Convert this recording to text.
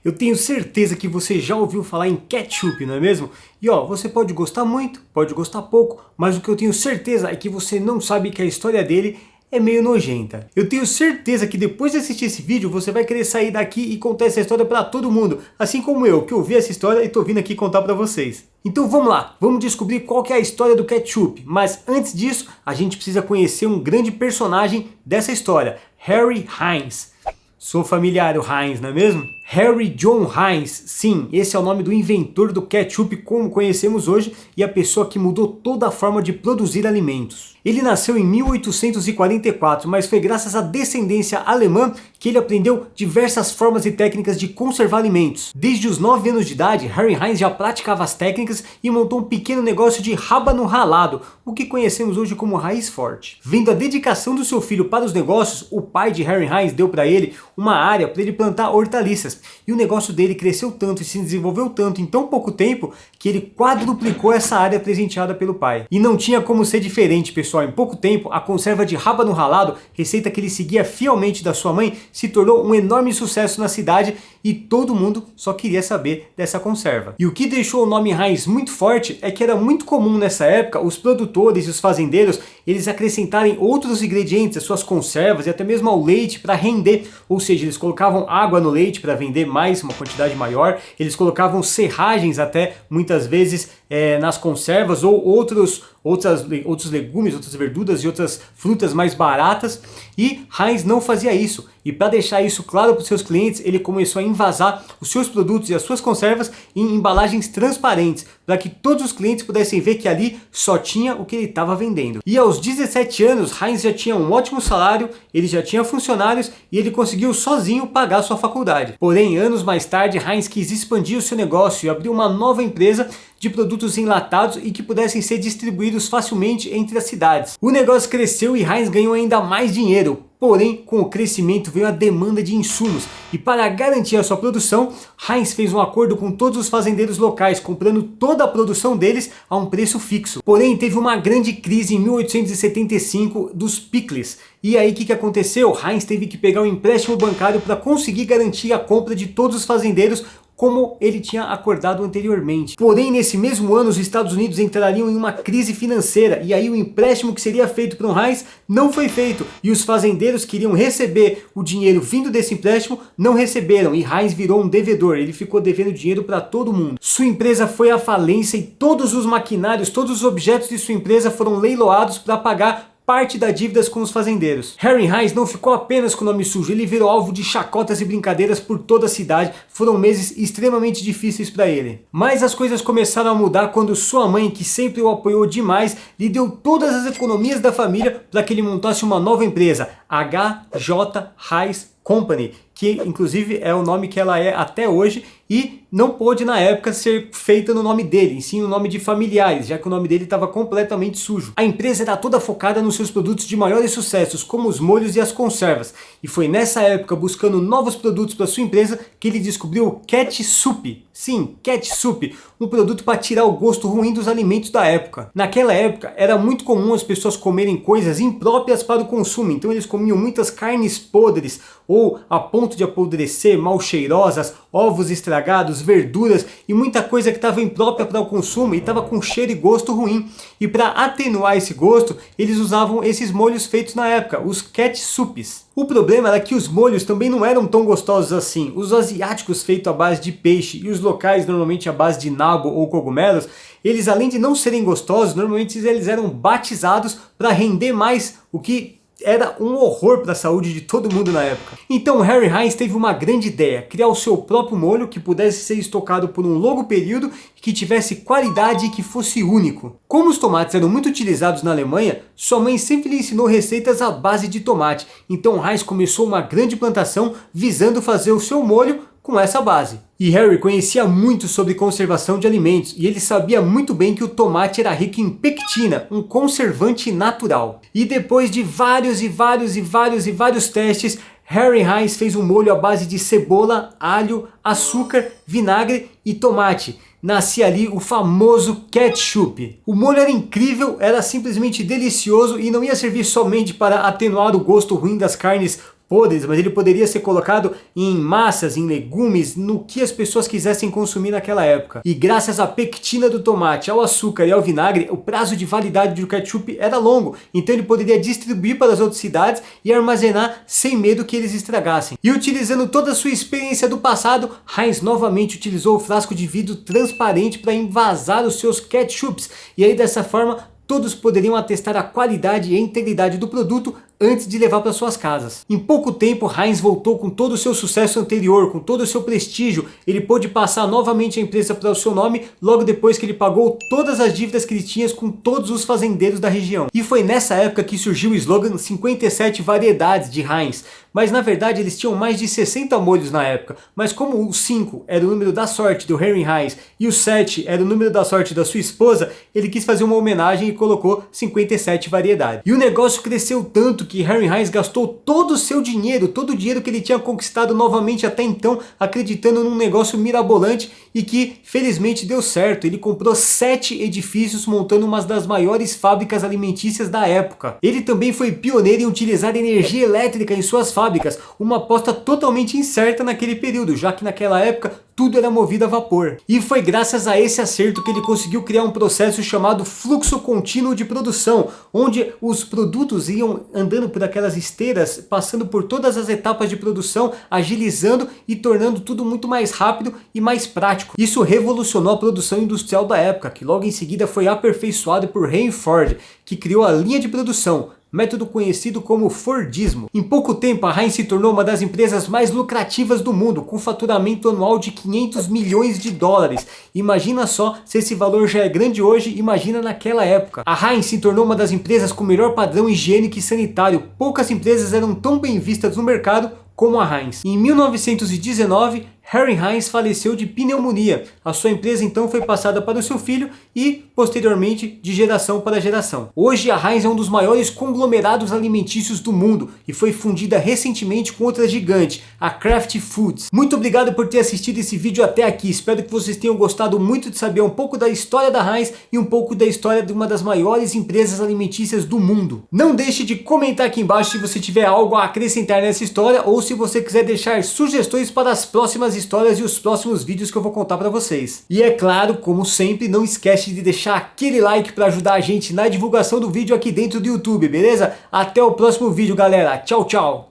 Eu tenho certeza que você já ouviu falar em ketchup, não é mesmo? E ó, você pode gostar muito, pode gostar pouco, mas o que eu tenho certeza é que você não sabe que a história dele é meio nojenta. Eu tenho certeza que depois de assistir esse vídeo você vai querer sair daqui e contar essa história pra todo mundo, assim como eu, que ouvi essa história e tô vindo aqui contar pra vocês. Então vamos lá, vamos descobrir qual que é a história do ketchup, mas antes disso a gente precisa conhecer um grande personagem dessa história, Harry Heinz. Sou familiar o Heinz, não é mesmo? Harry John Heinz, sim, esse é o nome do inventor do ketchup como conhecemos hoje e a pessoa que mudou toda a forma de produzir alimentos. Ele nasceu em 1844, mas foi graças à descendência alemã que ele aprendeu diversas formas e técnicas de conservar alimentos. Desde os 9 anos de idade, Harry Heinz já praticava as técnicas e montou um pequeno negócio de rábano ralado, o que conhecemos hoje como raiz forte. Vendo a dedicação do seu filho para os negócios, o pai de Harry Heinz deu para ele uma área para ele plantar hortaliças. E o negócio dele cresceu tanto e se desenvolveu tanto em tão pouco tempo que ele quadruplicou essa área presenteada pelo pai. E não tinha como ser diferente, pessoal. Em pouco tempo, a conserva de rábano ralado, receita que ele seguia fielmente da sua mãe, se tornou um enorme sucesso na cidade e todo mundo só queria saber dessa conserva. E o que deixou o nome Heinz muito forte é que era muito comum nessa época os produtores e os fazendeiros eles acrescentarem outros ingredientes às suas conservas e até mesmo ao leite para render, ou seja, eles colocavam água no leite para vender mais, uma quantidade maior, eles colocavam serragens até muitas vezes nas conservas ou outros legumes, outras verduras e outras frutas mais baratas, e Heinz não fazia isso. E para deixar isso claro para os seus clientes, ele começou a envasar os seus produtos e as suas conservas em embalagens transparentes, para que todos os clientes pudessem ver que ali só tinha o que ele estava vendendo. E aos 17 anos, Heinz já tinha um ótimo salário, ele já tinha funcionários e ele conseguiu sozinho pagar sua faculdade. Porém, anos mais tarde, Heinz quis expandir o seu negócio e abriu uma nova empresa de produtos enlatados e que pudessem ser distribuídos facilmente entre as cidades. O negócio cresceu e Heinz ganhou ainda mais dinheiro. Porém, com o crescimento veio a demanda de insumos e para garantir a sua produção, Heinz fez um acordo com todos os fazendeiros locais, comprando toda a produção deles a um preço fixo. Porém, teve uma grande crise em 1875 dos pickles. E aí o que aconteceu? Heinz teve que pegar um empréstimo bancário para conseguir garantir a compra de todos os fazendeiros como ele tinha acordado anteriormente. Porém, nesse mesmo ano, os Estados Unidos entrariam em uma crise financeira e aí o empréstimo que seria feito para o Heinz não foi feito e os fazendeiros que iriam receber o dinheiro vindo desse empréstimo não receberam e Heinz virou um devedor, ele ficou devendo dinheiro para todo mundo. Sua empresa foi à falência e todos os maquinários, todos os objetos de sua empresa foram leiloados para pagar parte das dívidas com os fazendeiros. Harry Heinz não ficou apenas com o nome sujo, ele virou alvo de chacotas e brincadeiras por toda a cidade. Foram meses extremamente difíceis para ele. Mas as coisas começaram a mudar quando sua mãe, que sempre o apoiou demais, lhe deu todas as economias da família para que ele montasse uma nova empresa, H.J. Heinz Company, que inclusive é o nome que ela é até hoje e não pôde na época ser feita no nome dele, e sim no nome de familiares, já que o nome dele estava completamente sujo. A empresa era toda focada nos seus produtos de maiores sucessos, como os molhos e as conservas, e foi nessa época, buscando novos produtos para sua empresa, que ele descobriu o ketchup. Sim, ketchup, um produto para tirar o gosto ruim dos alimentos da época. Naquela época era muito comum as pessoas comerem coisas impróprias para o consumo, então eles comiam muitas carnes podres ou a ponto de apodrecer, mal cheirosas, ovos estragados, verduras e muita coisa que estava imprópria para o consumo e estava com cheiro e gosto ruim. E para atenuar esse gosto, eles usavam esses molhos feitos na época, os ketchups. O problema era que os molhos também não eram tão gostosos assim. Os asiáticos feitos à base de peixe e os locais normalmente à base de nabo ou cogumelos, eles além de não serem gostosos, normalmente eles eram batizados para render mais, o que era um horror para a saúde de todo mundo na época. Então Harry Heinz teve uma grande ideia, criar o seu próprio molho que pudesse ser estocado por um longo período, que tivesse qualidade e que fosse único. Como os tomates eram muito utilizados na Alemanha, sua mãe sempre lhe ensinou receitas à base de tomate. Então Heinz começou uma grande plantação visando fazer o seu molho com essa base. E Harry conhecia muito sobre conservação de alimentos e ele sabia muito bem que o tomate era rico em pectina, um conservante natural. E depois de vários testes, Harry Heinz fez um molho à base de cebola, alho, açúcar, vinagre e tomate. Nascia ali o famoso ketchup. O molho era incrível, era simplesmente delicioso e não ia servir somente para atenuar o gosto ruim das carnes podres, mas ele poderia ser colocado em massas, em legumes, no que as pessoas quisessem consumir naquela época. E graças à pectina do tomate, ao açúcar e ao vinagre, o prazo de validade do ketchup era longo, então ele poderia distribuir para as outras cidades e armazenar sem medo que eles estragassem. E utilizando toda a sua experiência do passado, Heinz novamente utilizou o frasco de vidro transparente para envasar os seus ketchups, e aí dessa forma todos poderiam atestar a qualidade e a integridade do produto antes de levar para suas casas. Em pouco tempo, Heinz voltou com todo o seu sucesso anterior, com todo o seu prestígio. Ele pôde passar novamente a empresa para o seu nome logo depois que ele pagou todas as dívidas que ele tinha com todos os fazendeiros da região. E foi nessa época que surgiu o slogan 57 variedades de Heinz. Mas na verdade eles tinham mais de 60 molhos na época, mas como o 5 era o número da sorte do Henry Heinz e o 7 era o número da sorte da sua esposa, ele quis fazer uma homenagem e colocou 57 variedades. E o negócio cresceu tanto que Henry Heinz gastou todo o seu dinheiro, todo o dinheiro que ele tinha conquistado novamente até então, acreditando num negócio mirabolante e que felizmente deu certo. Ele comprou 7 edifícios, montando uma das maiores fábricas alimentícias da época. Ele também foi pioneiro em utilizar energia elétrica em suas fábricas, uma aposta totalmente incerta naquele período, já que naquela época tudo era movido a vapor. E foi graças a esse acerto que ele conseguiu criar um processo chamado fluxo contínuo de produção, onde os produtos iam andando por aquelas esteiras, passando por todas as etapas de produção, agilizando e tornando tudo muito mais rápido e mais prático. Isso revolucionou a produção industrial da época, que logo em seguida foi aperfeiçoada por Henry Ford, que criou a linha de produção, método conhecido como Fordismo. Em pouco tempo, a Heinz se tornou uma das empresas mais lucrativas do mundo, com faturamento anual de 500 milhões de dólares. Imagina só, se esse valor já é grande hoje, imagina naquela época. A Heinz se tornou uma das empresas com o melhor padrão higiênico e sanitário. Poucas empresas eram tão bem vistas no mercado como a Heinz. Em 1919, Henry Heinz faleceu de pneumonia. A sua empresa então foi passada para o seu filho e, posteriormente, de geração para geração. Hoje a Heinz é um dos maiores conglomerados alimentícios do mundo e foi fundida recentemente com outra gigante, a Kraft Foods. Muito obrigado por ter assistido esse vídeo até aqui. Espero que vocês tenham gostado muito de saber um pouco da história da Heinz e um pouco da história de uma das maiores empresas alimentícias do mundo. Não deixe de comentar aqui embaixo se você tiver algo a acrescentar nessa história ou se você quiser deixar sugestões para as próximas histórias e os próximos vídeos que eu vou contar para vocês. E é claro, como sempre, não esquece de deixar aquele like para ajudar a gente na divulgação do vídeo aqui dentro do YouTube, beleza? Até o próximo vídeo, galera. Tchau, tchau!